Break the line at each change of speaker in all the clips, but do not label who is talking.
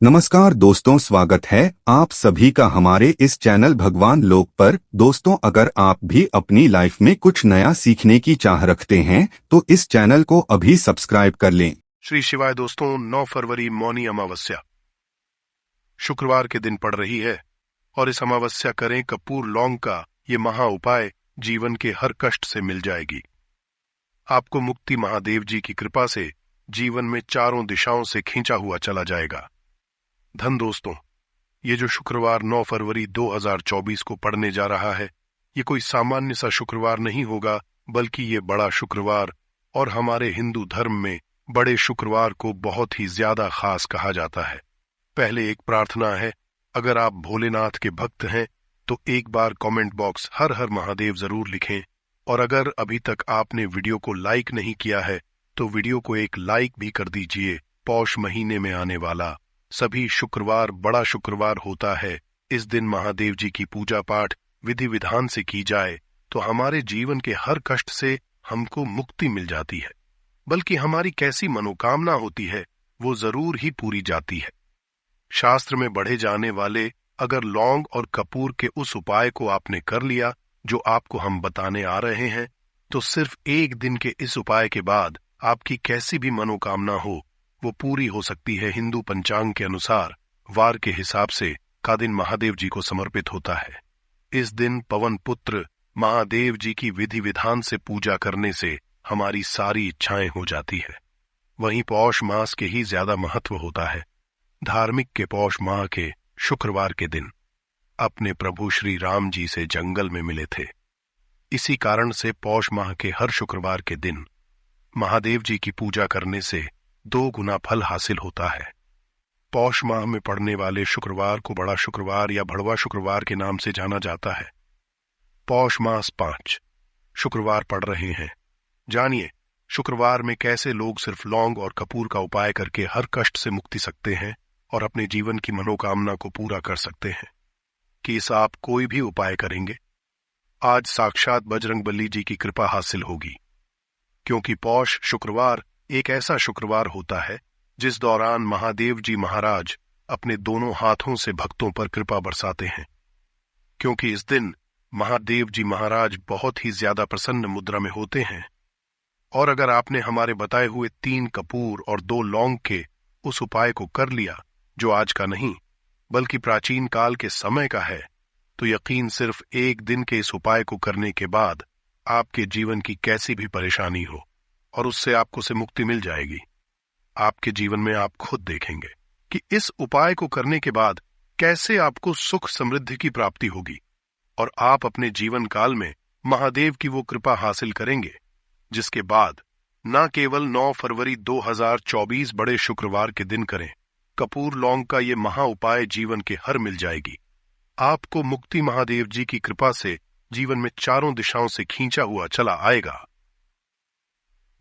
नमस्कार दोस्तों, स्वागत है आप सभी का हमारे इस चैनल भगवान लोक पर। दोस्तों, अगर आप भी अपनी लाइफ में कुछ नया सीखने की चाह रखते हैं तो इस चैनल को अभी सब्सक्राइब कर लें।
श्री शिवाय दोस्तों, 9 फरवरी मौनी अमावस्या शुक्रवार के दिन पड़ रही है और इस अमावस्या करें कपूर लौंग का ये महा उपाय, जीवन के हर कष्ट से मिल जाएगी। आपको मुक्ति महादेव जी की कृपा से जीवन में चारों दिशाओं से खींचा हुआ चला जाएगा। धन दोस्तों, ये जो शुक्रवार 9 फरवरी 2024 को पड़ने जा रहा है, ये कोई सामान्य सा शुक्रवार नहीं होगा, बल्कि ये बड़ा शुक्रवार और हमारे हिंदू धर्म में बड़े शुक्रवार को बहुत ही ज्यादा खास कहा जाता है। पहले एक प्रार्थना है, अगर आप भोलेनाथ के भक्त हैं तो एक बार कमेंट बॉक्स हर हर महादेव जरूर लिखें, और अगर अभी तक आपने वीडियो को लाइक नहीं किया है तो वीडियो को एक लाइक भी कर दीजिए। पौष महीने में आने वाला सभी शुक्रवार बड़ा शुक्रवार होता है। इस दिन महादेव जी की पूजा पाठ विधि विधान से की जाए तो हमारे जीवन के हर कष्ट से हमको मुक्ति मिल जाती है, बल्कि हमारी कैसी मनोकामना होती है वो जरूर ही पूरी जाती है। शास्त्र में बढ़े जाने वाले अगर लौंग और कपूर के उस उपाय को आपने कर लिया जो आपको हम बताने आ रहे हैं, तो सिर्फ एक दिन के इस उपाय के बाद आपकी कैसी भी मनोकामना हो वो पूरी हो सकती है। हिंदू पंचांग के अनुसार वार के हिसाब से का दिन महादेव जी को समर्पित होता है। इस दिन पवन पुत्र महादेव जी की विधि विधान से पूजा करने से हमारी सारी इच्छाएं हो जाती है। वहीं पौष मास के ही ज्यादा महत्व होता है। धार्मिक के पौष माह के शुक्रवार के दिन अपने प्रभु श्री राम जी से जंगल में मिले थे। इसी कारण से पौष माह के हर शुक्रवार के दिन महादेव जी की पूजा करने से 2 गुना फल हासिल होता है। पौष माह में पड़ने वाले शुक्रवार को बड़ा शुक्रवार या भड़वा शुक्रवार के नाम से जाना जाता है। पौष मास 5 शुक्रवार पड़ रहे हैं। जानिए शुक्रवार में कैसे लोग सिर्फ लौंग और कपूर का उपाय करके हर कष्ट से मुक्ति सकते हैं और अपने जीवन की मनोकामना को पूरा कर सकते हैं। कि इस आप कोई भी उपाय करेंगे, आज साक्षात बजरंगबली जी की कृपा हासिल होगी, क्योंकि पौष शुक्रवार एक ऐसा शुक्रवार होता है जिस दौरान महादेव जी महाराज अपने दोनों हाथों से भक्तों पर कृपा बरसाते हैं। क्योंकि इस दिन महादेव जी महाराज बहुत ही ज्यादा प्रसन्न मुद्रा में होते हैं। और अगर आपने हमारे बताए हुए 3 कपूर और 2 लौंग के उस उपाय को कर लिया, जो आज का नहीं बल्कि प्राचीन काल के समय का है, तो यकीन सिर्फ एक दिन के इस उपाय को करने के बाद आपके जीवन की कैसी भी परेशानी हो और उससे आपको से मुक्ति मिल जाएगी। आपके जीवन में आप खुद देखेंगे कि इस उपाय को करने के बाद कैसे आपको सुख समृद्धि की प्राप्ति होगी और आप अपने जीवन काल में महादेव की वो कृपा हासिल करेंगे, जिसके बाद न केवल 9 फरवरी 2024 बड़े शुक्रवार के दिन करें कपूर लौंग का ये महा उपाय, जीवन के हर मिल जाएगी। आपको मुक्ति महादेव जी की कृपा से जीवन में चारों दिशाओं से खींचा हुआ चला आएगा।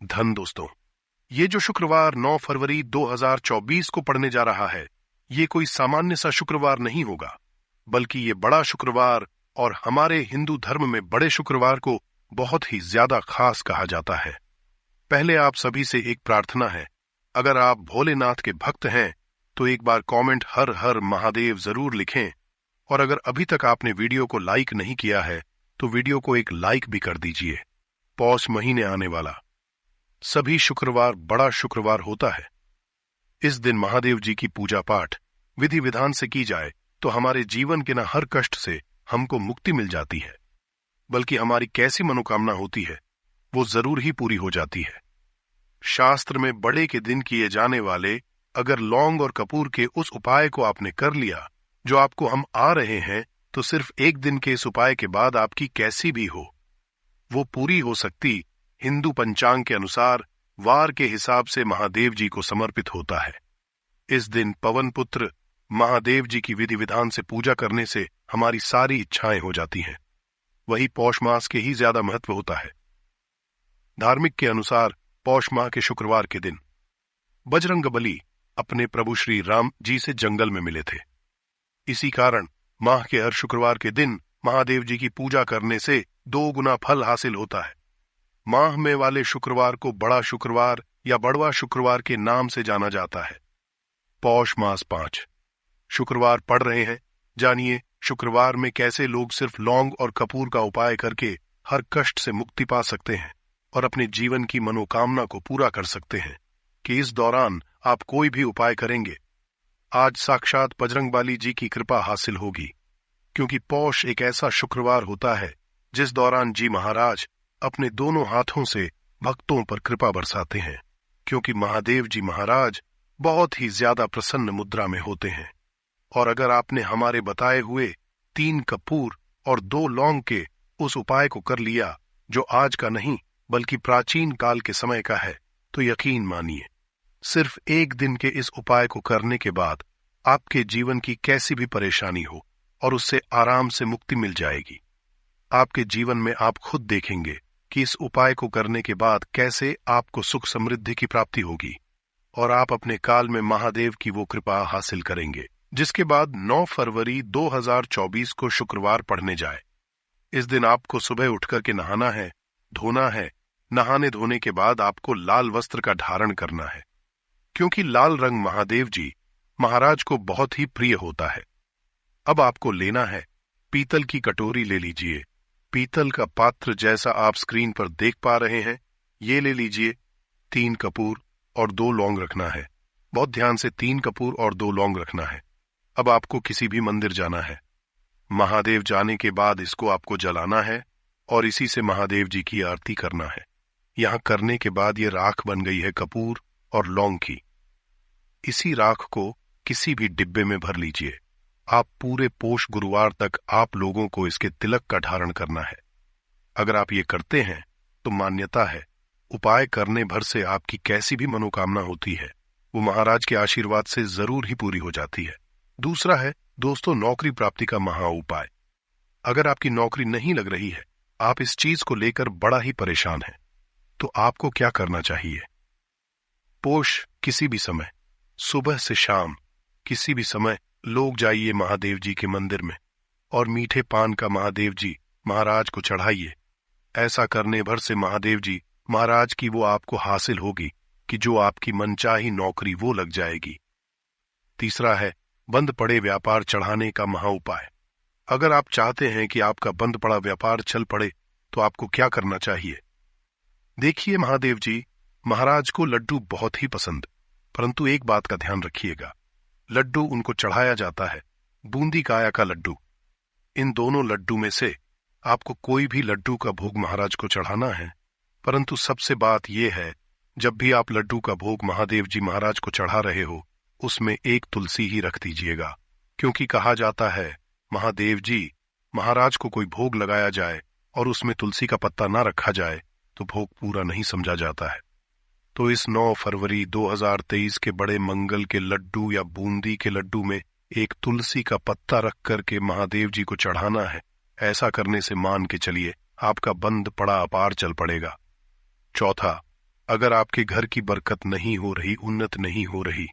धन दोस्तों, ये जो शुक्रवार 9 फरवरी 2024 को पड़ने जा रहा है, ये कोई सामान्य सा शुक्रवार नहीं होगा, बल्कि ये बड़ा शुक्रवार और हमारे हिंदू धर्म में बड़े शुक्रवार को बहुत ही ज्यादा खास कहा जाता है। पहले आप सभी से एक प्रार्थना है, अगर आप भोलेनाथ के भक्त हैं तो एक बार कमेंट हर हर महादेव जरूर लिखें, और अगर अभी तक आपने वीडियो को लाइक नहीं किया है तो वीडियो को एक लाइक भी कर दीजिए। पौष महीने आने वाला सभी शुक्रवार बड़ा शुक्रवार होता है। इस दिन महादेव जी की पूजा पाठ विधि विधान से की जाए तो हमारे जीवन के न हर कष्ट से हमको मुक्ति मिल जाती है, बल्कि हमारी कैसी मनोकामना होती है वो जरूर ही पूरी हो जाती है। शास्त्र में बड़े के दिन किए जाने वाले अगर लौंग और कपूर के उस उपाय को आपने कर लिया जो आपको हम आ रहे हैं, तो सिर्फ एक दिन के इस उपाय के बाद आपकी कैसी भी हो वो पूरी हो सकती हिंदू पंचांग के अनुसार वार के हिसाब से महादेव जी को समर्पित होता है। इस दिन पवन पुत्र महादेव जी की विधि विधान से पूजा करने से हमारी सारी इच्छाएं हो जाती हैं। वही पौष मास के ही ज्यादा महत्व होता है। धार्मिक के अनुसार पौष माह के शुक्रवार के दिन बजरंगबली अपने प्रभु श्री राम जी से जंगल में मिले थे। इसी कारण माह के हर शुक्रवार के दिन महादेव जी की पूजा करने से 2 गुना फल हासिल होता है। माह में वाले शुक्रवार को बड़ा शुक्रवार या बड़वा शुक्रवार के नाम से जाना जाता है। पौष मास 5 शुक्रवार पढ़ रहे हैं। जानिए शुक्रवार में कैसे लोग सिर्फ लौंग और कपूर का उपाय करके हर कष्ट से मुक्ति पा सकते हैं और अपने जीवन की मनोकामना को पूरा कर सकते हैं। कि इस दौरान आप कोई भी उपाय करेंगे, आज साक्षात बजरंगबली जी की कृपा हासिल होगी, क्योंकि पौष एक ऐसा शुक्रवार होता है जिस दौरान जी महाराज अपने दोनों हाथों से भक्तों पर कृपा बरसाते हैं, क्योंकि महादेव जी महाराज बहुत ही ज्यादा प्रसन्न मुद्रा में होते हैं। और अगर आपने हमारे बताए हुए 3 कपूर और 2 लौंग के उस उपाय को कर लिया, जो आज का नहीं बल्कि प्राचीन काल के समय का है, तो यकीन मानिए सिर्फ एक दिन के इस उपाय को करने के बाद आपके जीवन की कैसी भी परेशानी हो और उससे आराम से मुक्ति मिल जाएगी। आपके जीवन में आप खुद देखेंगे कि इस उपाय को करने के बाद कैसे आपको सुख समृद्धि की प्राप्ति होगी और आप अपने काल में महादेव की वो कृपा हासिल करेंगे। जिसके बाद 9 फरवरी 2024 को शुक्रवार पढ़ने जाए। इस दिन आपको सुबह उठकर के नहाना है, धोना है। नहाने धोने के बाद आपको लाल वस्त्र का धारण करना है, क्योंकि लाल रंग महादेव जी महाराज को बहुत ही प्रिय होता है। अब आपको लेना है पीतल की कटोरी ले लीजिए। पीतल का पात्र जैसा आप स्क्रीन पर देख पा रहे हैं, ये ले लीजिए। 3 कपूर और 2 लौंग रखना है। बहुत ध्यान से 3 कपूर और 2 लौंग रखना है। अब आपको किसी भी मंदिर जाना है। महादेव जाने के बाद इसको आपको जलाना है और इसी से महादेव जी की आरती करना है। यहां करने के बाद ये राख बन गई है कपूर और लौंग की। इसी राख को किसी भी डिब्बे में भर लीजिए। आप पूरे पोष गुरुवार तक आप लोगों को इसके तिलक का धारण करना है। अगर आप ये करते हैं तो मान्यता है उपाय करने भर से आपकी कैसी भी मनोकामना होती है वो महाराज के आशीर्वाद से जरूर ही पूरी हो जाती है। दूसरा है दोस्तों नौकरी प्राप्ति का महा उपाय। अगर आपकी नौकरी नहीं लग रही है, आप इस चीज को लेकर बड़ा ही परेशान हैं, तो आपको क्या करना चाहिए? पोष किसी भी समय, सुबह से शाम किसी भी समय लोग जाइए महादेव जी के मंदिर में और मीठे पान का महादेव जी महाराज को चढ़ाइए। ऐसा करने भर से महादेव जी महाराज की वो आपको हासिल होगी कि जो आपकी मनचाही नौकरी वो लग जाएगी। तीसरा है बंद पड़े व्यापार चढ़ाने का महा उपाय। अगर आप चाहते हैं कि आपका बंद पड़ा व्यापार चल पड़े तो आपको क्या करना चाहिए? देखिए महादेव जी महाराज को लड्डू बहुत ही पसंद, परंतु एक बात का ध्यान रखिएगा, लड्डू उनको चढ़ाया जाता है बूंदी काया का लड्डू। इन दोनों लड्डू में से आपको कोई भी लड्डू का भोग महाराज को चढ़ाना है, परंतु सबसे बात यह है जब भी आप लड्डू का भोग महादेव जी महाराज को चढ़ा रहे हो उसमें एक तुलसी ही रख दीजिएगा, क्योंकि कहा जाता है महादेव जी महाराज को कोई भोग लगाया जाए और उसमें तुलसी का पत्ता ना रखा जाए तो भोग पूरा नहीं समझा जाता है। तो इस 9 फरवरी 2023 के बड़े मंगल के लड्डू या बूंदी के लड्डू में एक तुलसी का पत्ता रख करके महादेव जी को चढ़ाना है। ऐसा करने से मान के चलिए आपका बंद पड़ा अपार चल पड़ेगा। चौथा, अगर आपके घर की बरकत नहीं हो रही, उन्नत नहीं हो रही,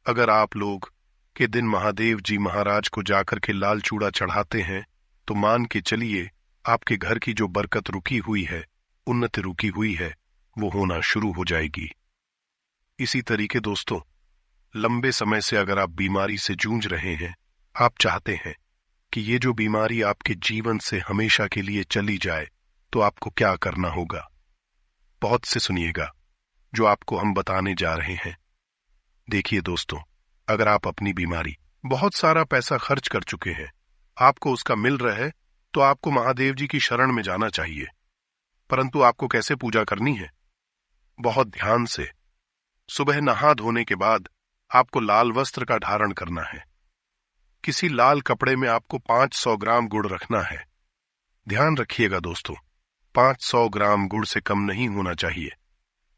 अगर आप लोग के दिन महादेव जी महाराज को जाकर के लाल चूड़ा चढ़ाते हैं तो मान के चलिए आपके घर की जो बरकत रुकी हुई है, उन्नति रुकी हुई है, वो होना शुरू हो जाएगी। इसी तरीके दोस्तों लंबे समय से अगर आप बीमारी से जूझ रहे हैं, आप चाहते हैं कि ये जो बीमारी आपके जीवन से हमेशा के लिए चली जाए, तो आपको क्या करना होगा? बहुत से सुनिएगा जो आपको हम बताने जा रहे हैं। देखिए दोस्तों, अगर आप अपनी बीमारी बहुत सारा पैसा खर्च कर चुके हैं, आपको उसका मिल रहा है, तो आपको महादेव जी की शरण में जाना चाहिए। परंतु आपको कैसे पूजा करनी है? बहुत ध्यान से सुबह नहा धोने के बाद आपको लाल वस्त्र का धारण करना है। किसी लाल कपड़े में आपको 500 ग्राम गुड़ रखना है। ध्यान रखिएगा दोस्तों, 500 ग्राम गुड़ से कम नहीं होना चाहिए।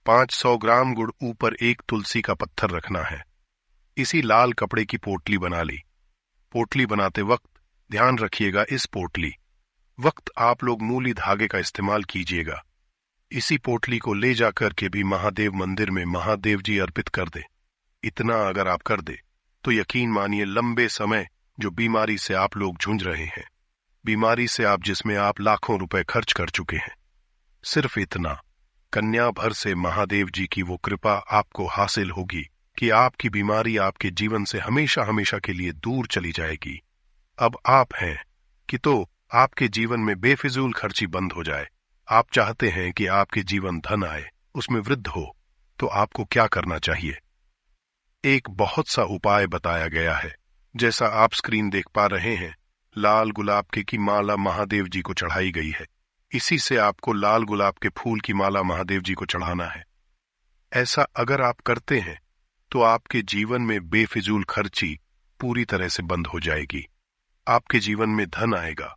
500 ग्राम गुड़ ऊपर एक तुलसी का पत्थर रखना है। इसी लाल कपड़े की पोटली बना ली। पोटली बनाते वक्त ध्यान रखिएगा, इस पोटली वक्त आप लोग मूली धागे का इस्तेमाल कीजिएगा। इसी पोटली को ले जाकर के भी महादेव मंदिर में महादेव जी अर्पित कर दे। इतना अगर आप कर दे तो यकीन मानिए लंबे समय जो बीमारी से आप लोग जूझ रहे हैं, बीमारी से आप जिसमें आप लाखों रुपए खर्च कर चुके हैं, सिर्फ इतना कन्या भर से महादेव जी की वो कृपा आपको हासिल होगी कि आपकी बीमारी आपके जीवन से हमेशा हमेशा के लिए दूर चली जाएगी। अब आप हैं कि तो आपके जीवन में बेफिजूल खर्ची बंद हो जाए। आप चाहते हैं कि आपके जीवन धन आए, उसमें वृद्धि हो, तो आपको क्या करना चाहिए? एक बहुत सा उपाय बताया गया है। जैसा आप स्क्रीन देख पा रहे हैं, लाल गुलाब के की माला महादेव जी को चढ़ाई गई है। इसी से आपको लाल गुलाब के फूल की माला महादेव जी को चढ़ाना है। ऐसा अगर आप करते हैं तो आपके जीवन में बेफिजूल खर्ची पूरी तरह से बंद हो जाएगी। आपके जीवन में धन आएगा,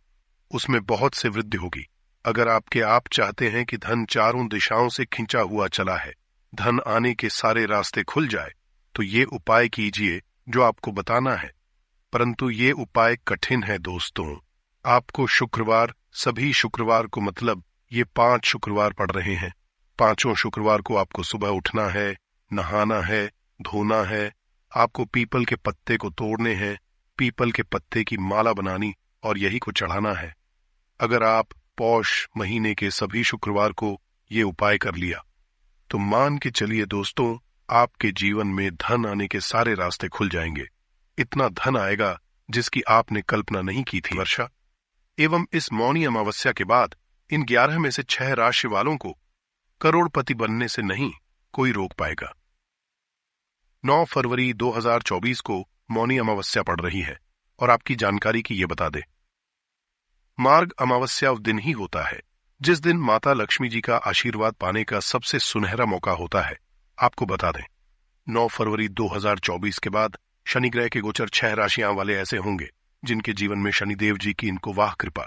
उसमें बहुत से वृद्धि होगी। अगर आप चाहते हैं कि धन चारों दिशाओं से खिंचा हुआ चला है, धन आने के सारे रास्ते खुल जाए, तो ये उपाय कीजिए जो आपको बताना है। परंतु ये उपाय कठिन है दोस्तों। आपको शुक्रवार, सभी शुक्रवार को, मतलब ये 5 शुक्रवार पड़ रहे हैं, 5 शुक्रवार को आपको सुबह उठना है, नहाना है, धोना है। आपको पीपल के पत्ते को तोड़ने हैं, पीपल के पत्ते की माला बनानी और यही को चढ़ाना है। अगर आप पौष महीने के सभी शुक्रवार को ये उपाय कर लिया तो मान के चलिए दोस्तों, आपके जीवन में धन आने के सारे रास्ते खुल जाएंगे। इतना धन आएगा जिसकी आपने कल्पना नहीं की थी। वर्षा एवं इस मौनी अमावस्या के बाद इन 11 में से 6 राशि वालों को करोड़पति बनने से नहीं कोई रोक पाएगा। 9 फरवरी 2024 को मौनी अमावस्या पड़ रही है और आपकी जानकारी की ये बता दे, मार्ग अमावस्या उस दिन ही होता है जिस दिन माता लक्ष्मी जी का आशीर्वाद पाने का सबसे सुनहरा मौका होता है। आपको बता दें, 9 फरवरी 2024 के बाद शनि ग्रह के गोचर 6 राशियां वाले ऐसे होंगे जिनके जीवन में शनिदेव जी की इनको वाह कृपा,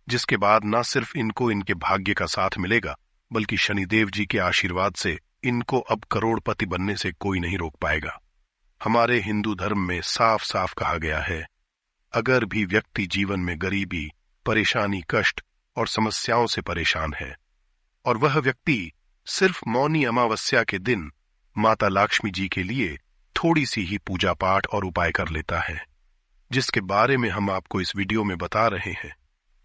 जिसके बाद न सिर्फ इनको इनके भाग्य का साथ मिलेगा, बल्कि शनिदेव जी के आशीर्वाद से इनको अब करोड़पति बनने से कोई नहीं रोक पाएगा। हमारे हिंदू धर्म में साफ साफ कहा गया है, अगर भी व्यक्ति जीवन में गरीबी, परेशानी, कष्ट और समस्याओं से परेशान है और वह व्यक्ति सिर्फ मौनी अमावस्या के दिन माता लक्ष्मी जी के लिए थोड़ी सी ही पूजा पाठ और उपाय कर लेता है, जिसके बारे में हम आपको इस वीडियो में बता रहे हैं,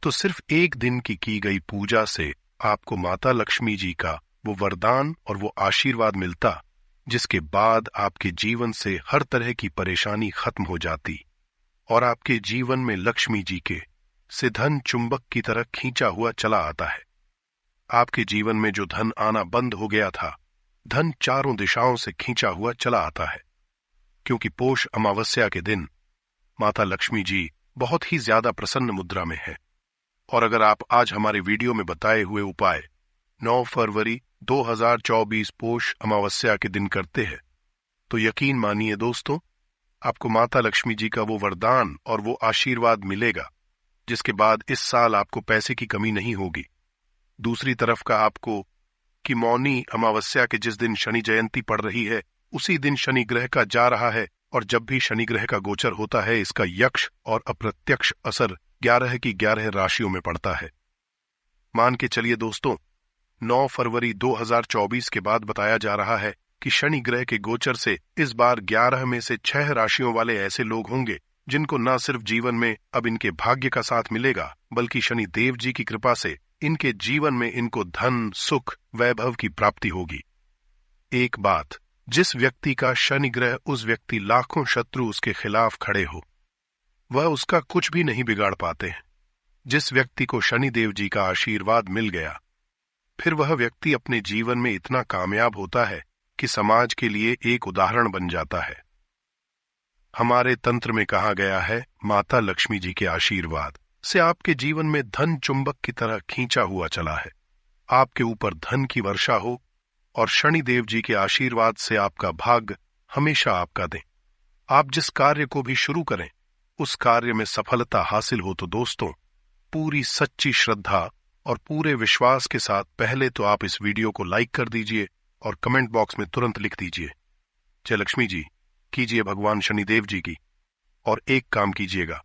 तो सिर्फ एक दिन की गई पूजा से आपको माता लक्ष्मी जी का वो वरदान और वो आशीर्वाद मिलता, जिसके बाद आपके जीवन से हर तरह की परेशानी खत्म हो जाती और आपके जीवन में लक्ष्मी जी के से धन चुंबक की तरह खींचा हुआ चला आता है। आपके जीवन में जो धन आना बंद हो गया था, धन चारों दिशाओं से खींचा हुआ चला आता है, क्योंकि पोष अमावस्या के दिन माता लक्ष्मी जी बहुत ही ज्यादा प्रसन्न मुद्रा में है। और अगर आप आज हमारे वीडियो में बताए हुए उपाय 9 फरवरी 2024 पोष अमावस्या के दिन करते हैं, तो यकीन मानिए दोस्तों, आपको माता लक्ष्मी जी का वो वरदान और वो आशीर्वाद मिलेगा, जिसके बाद इस साल आपको पैसे की कमी नहीं होगी। दूसरी तरफ का आपको कि मौनी अमावस्या के जिस दिन शनि जयंती पड़ रही है, उसी दिन शनि ग्रह का जा रहा है, और जब भी शनि ग्रह का गोचर होता है, इसका यक्ष और अप्रत्यक्ष असर 11 की 11 राशियों में पड़ता है। मान के चलिए दोस्तों, 9 फरवरी 2024 के बाद बताया जा रहा है कि शनि ग्रह के गोचर से इस बार 11 में से 6 राशियों वाले ऐसे लोग होंगे जिनको न सिर्फ जीवन में अब इनके भाग्य का साथ मिलेगा, बल्कि शनि देव जी की कृपा से इनके जीवन में इनको धन, सुख, वैभव की प्राप्ति होगी। एक बात, जिस व्यक्ति का शनि ग्रह उस व्यक्ति लाखों शत्रु उसके खिलाफ खड़े हो, वह उसका कुछ भी नहीं बिगाड़ पाते हैं। जिस व्यक्ति को शनि देव जी का आशीर्वाद मिल गया, फिर वह व्यक्ति अपने जीवन में इतना कामयाब होता है कि समाज के लिए एक उदाहरण बन जाता है। हमारे तंत्र में कहा गया है, माता लक्ष्मी जी के आशीर्वाद से आपके जीवन में धन चुंबक की तरह खींचा हुआ चला है। आपके ऊपर धन की वर्षा हो और शनि देव जी के आशीर्वाद से आपका भाग्य हमेशा आपका दें। आप जिस कार्य को भी शुरू करें, उस कार्य में सफलता हासिल हो तो दोस्तों, पूरी सच्ची श्रद्धा और पूरे विश्वास के साथ पहले तो आप इस वीडियो को लाइक कर दीजिए और कमेंट बॉक्स में तुरंत लिख दीजिए, जय लक्ष्मी जी, कीजिए भगवान शनिदेव जी की। और एक काम कीजिएगा,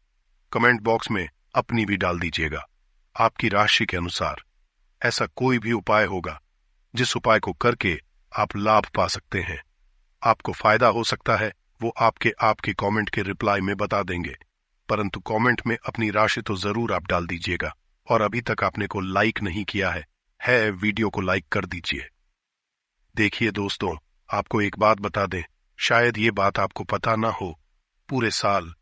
कमेंट बॉक्स में अपनी भी डाल दीजिएगा। आपकी राशि के अनुसार ऐसा कोई भी उपाय होगा जिस उपाय को करके आप लाभ पा सकते हैं, आपको फायदा हो सकता है, वो आपके कमेंट के रिप्लाई में बता देंगे। परंतु कमेंट में अपनी राशि तो जरूर आप डाल दीजिएगा। और अभी तक आपने को लाइक नहीं किया है वीडियो को लाइक कर दीजिए। देखिए दोस्तों, आपको एक बात बता दें, शायद ये बात आपको पता ना हो, पूरे साल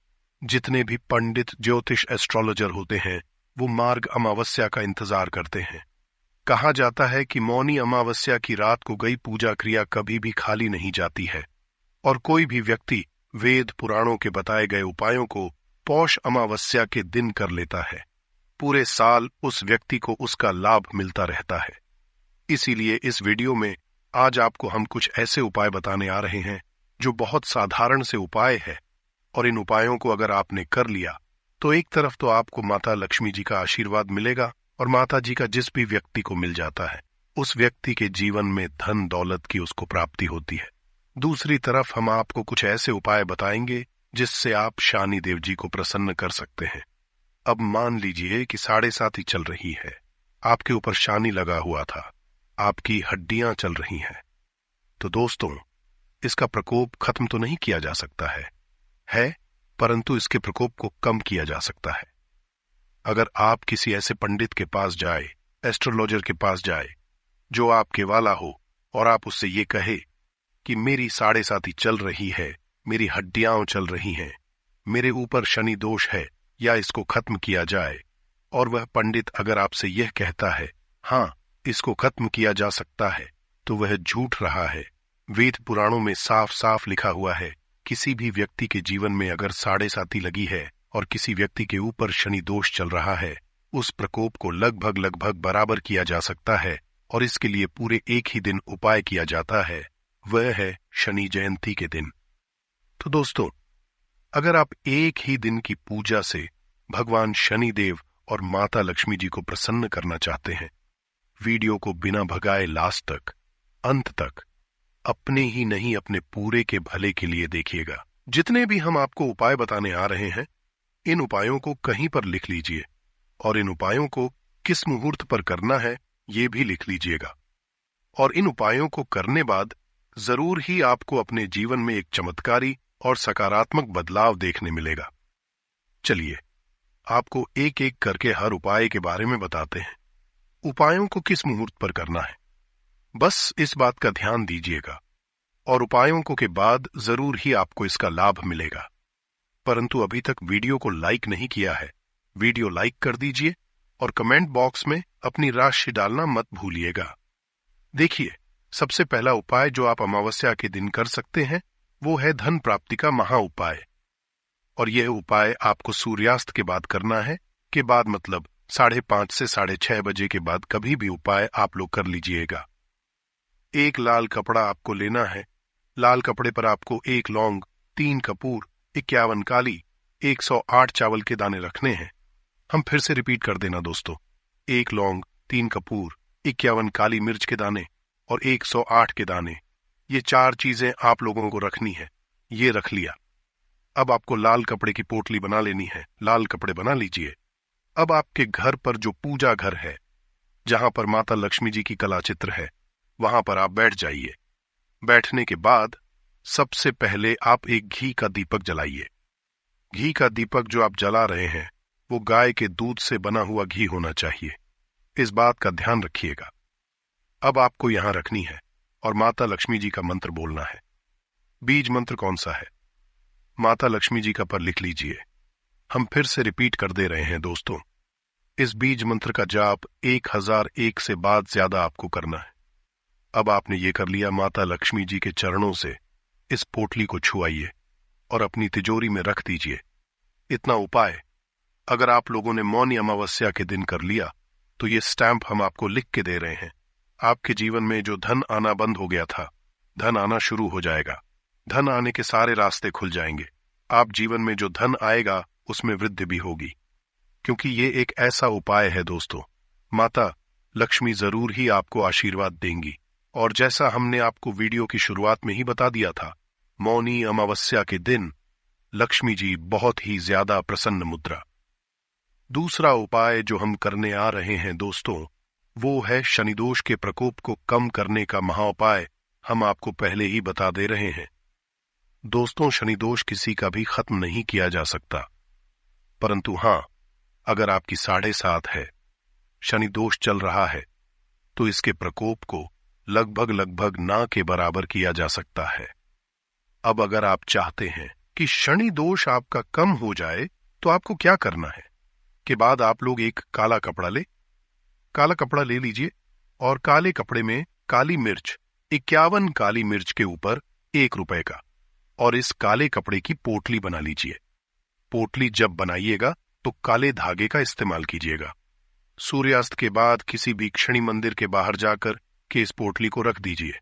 जितने भी पंडित ज्योतिष एस्ट्रोलॉजर होते हैं वो मार्ग अमावस्या का इंतजार करते हैं। कहा जाता है कि मौनी अमावस्या की रात को गई पूजा क्रिया कभी भी खाली नहीं जाती है और कोई भी व्यक्ति वेद पुराणों के बताए गए उपायों को पौष अमावस्या के दिन कर लेता है, पूरे साल उस व्यक्ति को उसका लाभ मिलता रहता है। इसीलिए इस वीडियो में आज आपको हम कुछ ऐसे उपाय बताने आ रहे हैं जो बहुत साधारण से उपाय है, और इन उपायों को अगर आपने कर लिया तो एक तरफ तो आपको माता लक्ष्मी जी का आशीर्वाद मिलेगा, और माता जी का जिस भी व्यक्ति को मिल जाता है उस व्यक्ति के जीवन में धन दौलत की उसको प्राप्ति होती है। दूसरी तरफ हम आपको कुछ ऐसे उपाय बताएंगे जिससे आप शनि देव जी को प्रसन्न कर सकते हैं। अब मान लीजिए कि 7.5 ही चल रही है, आपके ऊपर शनि लगा हुआ था, आपकी हड्डियां चल रही हैं, तो दोस्तों इसका प्रकोप खत्म तो नहीं किया जा सकता है, परंतु इसके प्रकोप को कम किया जा सकता है। अगर आप किसी ऐसे पंडित के पास जाए, एस्ट्रोलॉजर के पास जाए जो आपके वाला हो, और आप उससे ये कहे कि मेरी 7.5 चल रही है, मेरी हड्डियां चल रही हैं, मेरे ऊपर शनि दोष है या इसको खत्म किया जाए, और वह पंडित अगर आपसे यह कहता है हां इसको खत्म किया जा सकता है, तो वह झूठ रहा है। वेद पुराणों में साफ साफ लिखा हुआ है, किसी भी व्यक्ति के जीवन में अगर 7.5 लगी है और किसी व्यक्ति के ऊपर शनि दोष चल रहा है, उस प्रकोप को लगभग बराबर किया जा सकता है, और इसके लिए पूरे एक ही दिन उपाय किया जाता है, वह है शनि जयंती के दिन। तो दोस्तों अगर आप एक ही दिन की पूजा से भगवान शनि देव और माता लक्ष्मी जी को प्रसन्न करना चाहते हैं, वीडियो को बिना भगाए लास्ट तक, अंत तक, अपने ही नहीं अपने पूरे के भले के लिए देखिएगा। जितने भी हम आपको उपाय बताने आ रहे हैं, इन उपायों को कहीं पर लिख लीजिए, और इन उपायों को किस मुहूर्त पर करना है ये भी लिख लीजिएगा। और इन उपायों को करने बाद जरूर ही आपको अपने जीवन में एक चमत्कारी और सकारात्मक बदलाव देखने मिलेगा। चलिए आपको एक एक करके हर उपाय के बारे में बताते हैं। उपायों को किस मुहूर्त पर करना है, बस इस बात का ध्यान दीजिएगा, और उपायों को के बाद जरूर ही आपको इसका लाभ मिलेगा। परंतु अभी तक वीडियो को लाइक नहीं किया है, वीडियो लाइक कर दीजिए और कमेंट बॉक्स में अपनी राशि डालना मत भूलिएगा। देखिए, सबसे पहला उपाय जो आप अमावस्या के दिन कर सकते हैं वो है धन प्राप्ति का महा उपाय, और यह उपाय आपको सूर्यास्त के बाद करना है, के बाद मतलब 5:30 से 6:30 बजे के बाद कभी भी उपाय आप लोग कर लीजिएगा। एक लाल कपड़ा आपको लेना है, लाल कपड़े पर आपको 1 लौंग, 3 कपूर, 51 काली, 108 चावल के दाने रखने हैं। हम फिर से रिपीट कर देना दोस्तों, 1 लौंग, 3 कपूर, 51 काली मिर्च के दाने और 108 के दाने, ये 4 चीजें आप लोगों को रखनी है। ये रख लिया। अब आपको लाल कपड़े की पोटली बना लेनी है, लाल कपड़े बना लीजिए। अब आपके घर पर जो पूजा घर है, जहां पर माता लक्ष्मी जी की कला चित्र है, वहां पर आप बैठ जाइए। बैठने के बाद सबसे पहले आप एक घी का दीपक जलाइए। घी का दीपक जो आप जला रहे हैं वो गाय के दूध से बना हुआ घी होना चाहिए, इस बात का ध्यान रखिएगा। अब आपको यहां रखनी है और माता लक्ष्मी जी का मंत्र बोलना है। बीज मंत्र कौन सा है, माता लक्ष्मी जी का पर लिख लीजिए। हम फिर से रिपीट कर दे रहे हैं दोस्तों, इस बीज मंत्र का जाप 1001 से बाद ज्यादा आपको करना है। अब आपने ये कर लिया, माता लक्ष्मी जी के चरणों से इस पोटली को छुआइए और अपनी तिजोरी में रख दीजिए। इतना उपाय अगर आप लोगों ने मौनी अमावस्या के दिन कर लिया तो ये स्टैंप हम आपको लिख के दे रहे हैं। आपके जीवन में जो धन आना बंद हो गया था, धन आना शुरू हो जाएगा। धन आने के सारे रास्ते खुल जाएंगे। आप जीवन में जो धन आएगा उसमें वृद्धि भी होगी, क्योंकि ये एक ऐसा उपाय है दोस्तों, माता लक्ष्मी जरूर ही आपको आशीर्वाद देंगी। और जैसा हमने आपको वीडियो की शुरुआत में ही बता दिया था, मौनी अमावस्या के दिन लक्ष्मी जी बहुत ही ज्यादा प्रसन्न मुद्रा। दूसरा उपाय जो हम करने आ रहे हैं दोस्तों, वो है शनिदोष के प्रकोप को कम करने का महाउपाय। हम आपको पहले ही बता दे रहे हैं दोस्तों, शनिदोष किसी का भी खत्म नहीं किया जा सकता, परंतु हां, अगर आपकी 7.5 है, शनिदोष चल रहा है, तो इसके प्रकोप को लगभग ना के बराबर किया जा सकता है। अब अगर आप चाहते हैं कि शनि दोष आपका कम हो जाए तो आपको क्या करना है के बाद आप लोग एक काला कपड़ा ले लीजिए और काले कपड़े में काली मिर्च 51 काली मिर्च के ऊपर 1 रुपए का और इस काले कपड़े की पोटली बना लीजिए। पोटली जब बनाइएगा तो काले धागे का इस्तेमाल कीजिएगा। सूर्यास्त के बाद किसी भी शनि मंदिर के बाहर जाकर के इस पोटली को रख दीजिए।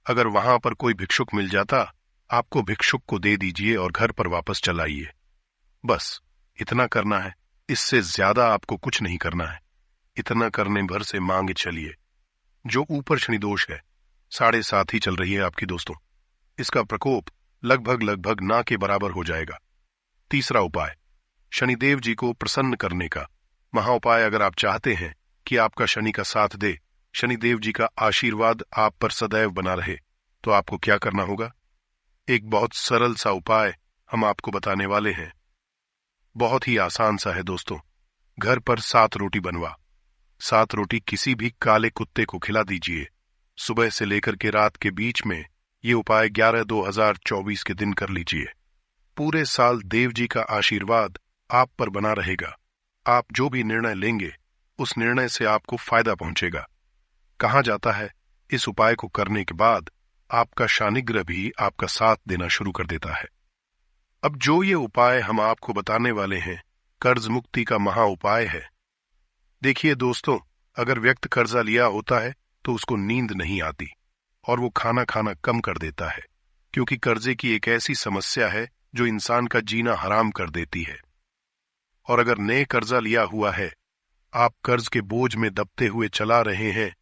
अगर वहां पर कोई भिक्षुक मिल जाता, आपको भिक्षुक को दे दीजिए और घर पर वापस चलाइए। बस इतना करना है, इससे ज्यादा आपको कुछ नहीं करना है। इतना करने भर से मांगे चलिए। जो ऊपर शनि दोष है 7.5 ही चल रही है आपकी दोस्तों, इसका प्रकोप लगभग ना के बराबर हो जाएगा। तीसरा उपाय, शनिदेव जी को प्रसन्न करने का महाउपाय। अगर आप चाहते हैं कि आपका शनि का साथ दे, शनिदेव जी का आशीर्वाद आप पर सदैव बना रहे, तो आपको क्या करना होगा? एक बहुत सरल सा उपाय हम आपको बताने वाले हैं। बहुत ही आसान सा है दोस्तों। घर पर 7 रोटी बनवा, 7 रोटी किसी भी काले कुत्ते को खिला दीजिए। सुबह से लेकर के रात के बीच में ये उपाय 11/2/2024 के दिन कर लीजिए। पूरे साल देव जी का आशीर्वाद आप पर बना रहेगा। आप जो भी निर्णय लेंगे उस निर्णय से आपको फायदा पहुंचेगा। कहा जाता है इस उपाय को करने के बाद आपका शानिग्रह भी आपका साथ देना शुरू कर देता है। अब जो ये उपाय हम आपको बताने वाले हैं, कर्ज मुक्ति का महा उपाय है। देखिए दोस्तों, अगर व्यक्ति कर्जा लिया होता है तो उसको नींद नहीं आती और वो खाना कम कर देता है, क्योंकि कर्जे की एक ऐसी समस्या है जो इंसान का जीना हराम कर देती है। और अगर नए कर्जा लिया हुआ है, आप कर्ज के बोझ में दबते हुए चला रहे हैं,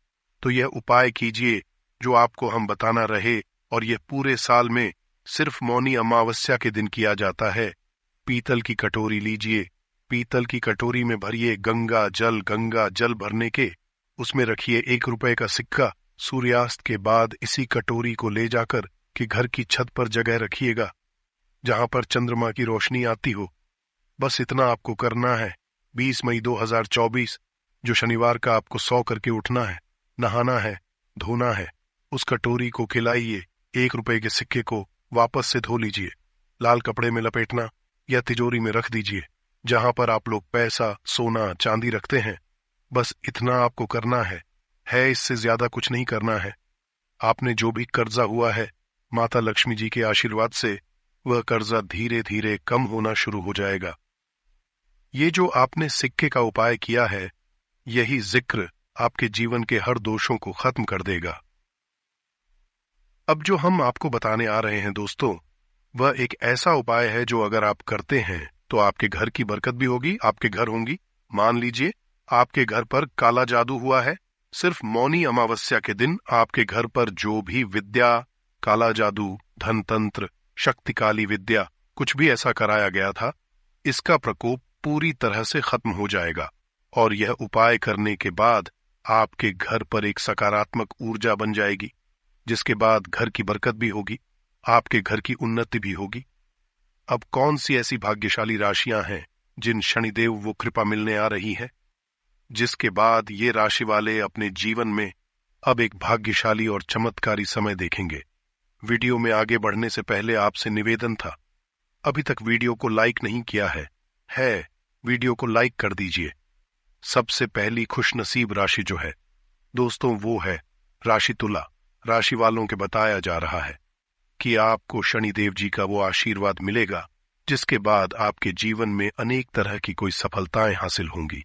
तो यह उपाय कीजिए जो आपको हम बताना रहे, और यह पूरे साल में सिर्फ मौनी अमावस्या के दिन किया जाता है। पीतल की कटोरी लीजिए, पीतल की कटोरी में भरिए गंगा जल भरने के, उसमें रखिए 1 रुपए का सिक्का। सूर्यास्त के बाद इसी कटोरी को ले जाकर कि घर की छत पर जगह रखिएगा जहां पर चंद्रमा की रोशनी आती हो। बस इतना आपको करना है। 20 मई 2024 जो शनिवार का आपको 100 करके उठना है, नहाना है, धोना है। उस कटोरी को खिलाइए, 1 रुपए के सिक्के को वापस से धो लीजिए, लाल कपड़े में लपेटना या तिजोरी में रख दीजिए जहां पर आप लोग पैसा, सोना, चांदी रखते हैं। बस इतना आपको करना है, इससे ज्यादा कुछ नहीं करना है। आपने जो भी कर्जा हुआ है, माता लक्ष्मी जी के आशीर्वाद से वह कर्जा धीरे धीरे कम होना शुरू हो जाएगा। ये जो आपने सिक्के का उपाय किया है, यही जिक्र आपके जीवन के हर दोषों को खत्म कर देगा। अब जो हम आपको बताने आ रहे हैं दोस्तों, वह एक ऐसा उपाय है जो अगर आप करते हैं तो आपके घर की बरकत भी होगी, आपके घर होंगी। मान लीजिए आपके घर पर काला जादू हुआ है। सिर्फ मौनी अमावस्या के दिन आपके घर पर जो भी विद्या, काला जादू, धन तंत्र, शक्तिकाली विद्या, कुछ भी ऐसा कराया गया था, इसका प्रकोप पूरी तरह से खत्म हो जाएगा। और यह उपाय करने के बाद आपके घर पर एक सकारात्मक ऊर्जा बन जाएगी, जिसके बाद घर की बरकत भी होगी, आपके घर की उन्नति भी होगी। अब कौन सी ऐसी भाग्यशाली राशियां हैं जिन शनिदेव वो कृपा मिलने आ रही है, जिसके बाद ये राशि वाले अपने जीवन में अब एक भाग्यशाली और चमत्कारी समय देखेंगे। वीडियो में आगे बढ़ने से पहले आपसे निवेदन था, अभी तक वीडियो को लाइक नहीं किया है, वीडियो को लाइक कर दीजिए। सबसे पहली खुशनसीब राशि जो है दोस्तों, वो है राशि तुला। राशि वालों के बताया जा रहा है कि आपको शनिदेव जी का वो आशीर्वाद मिलेगा जिसके बाद आपके जीवन में अनेक तरह की कोई सफलताएं हासिल होंगी।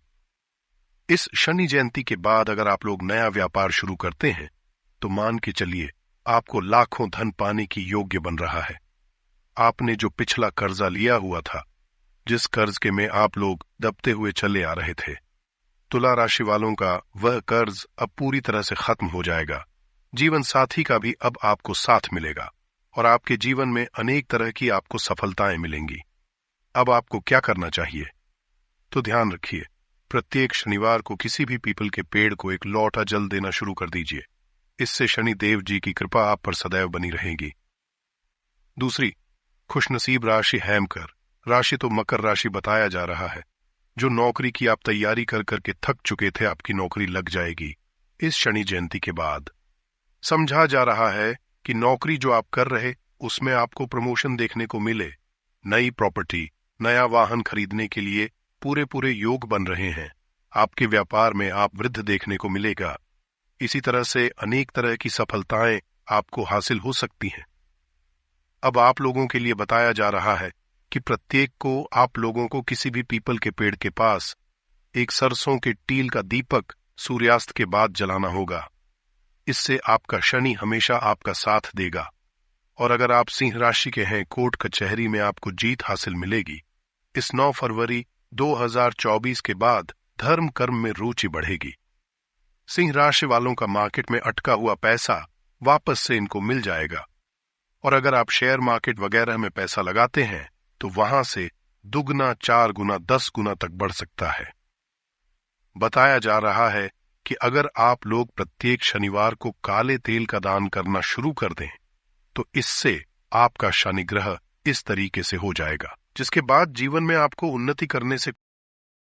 इस शनि जयंती के बाद अगर आप लोग नया व्यापार शुरू करते हैं तो मान के चलिए आपको लाखों धन पाने की योग्य बन रहा है। आपने जो पिछला कर्जा लिया हुआ था, जिस कर्ज के में आप लोग दबते हुए चले आ रहे थे, तुला राशि वालों का वह कर्ज अब पूरी तरह से खत्म हो जाएगा। जीवन साथी का भी अब आपको साथ मिलेगा और आपके जीवन में अनेक तरह की आपको सफलताएं मिलेंगी। अब आपको क्या करना चाहिए? तो ध्यान रखिए, प्रत्येक शनिवार को किसी भी पीपल के पेड़ को एक लौटा जल देना शुरू कर दीजिए। इससे शनि देव जी की कृपा आप पर सदैव बनी रहेगी। दूसरी खुशनसीब राशि हैमकर राशि तो मकर राशि बताया जा रहा है। जो नौकरी की आप तैयारी कर करके थक चुके थे, आपकी नौकरी लग जाएगी इस शनि जयंती के बाद। समझा जा रहा है कि नौकरी जो आप कर रहे उसमें आपको प्रमोशन देखने को मिले, नई प्रॉपर्टी, नया वाहन खरीदने के लिए पूरे पूरे योग बन रहे हैं। आपके व्यापार में आप वृद्धि देखने को मिलेगा। इसी तरह से अनेक तरह की सफलताएं आपको हासिल हो सकती हैं। अब आप लोगों के लिए बताया जा रहा है कि प्रत्येक को आप लोगों को किसी भी पीपल के पेड़ के पास एक सरसों के टील का दीपक सूर्यास्त के बाद जलाना होगा। इससे आपका शनि हमेशा आपका साथ देगा। और अगर आप सिंह राशि के हैं, कोर्ट कचहरी में आपको जीत हासिल मिलेगी। इस 9 फरवरी 2024 के बाद धर्म कर्म में रुचि बढ़ेगी। सिंह राशि वालों का मार्केट में अटका हुआ पैसा वापस से इनको मिल जाएगा। और अगर आप शेयर मार्केट वगैरह में पैसा लगाते हैं तो वहां से दुगना, 4 गुना, 10 गुना तक बढ़ सकता है। बताया जा रहा है कि अगर आप लोग प्रत्येक शनिवार को काले तेल का दान करना शुरू कर दें तो इससे आपका शनि ग्रह इस तरीके से हो जाएगा, जिसके बाद जीवन में आपको उन्नति करने से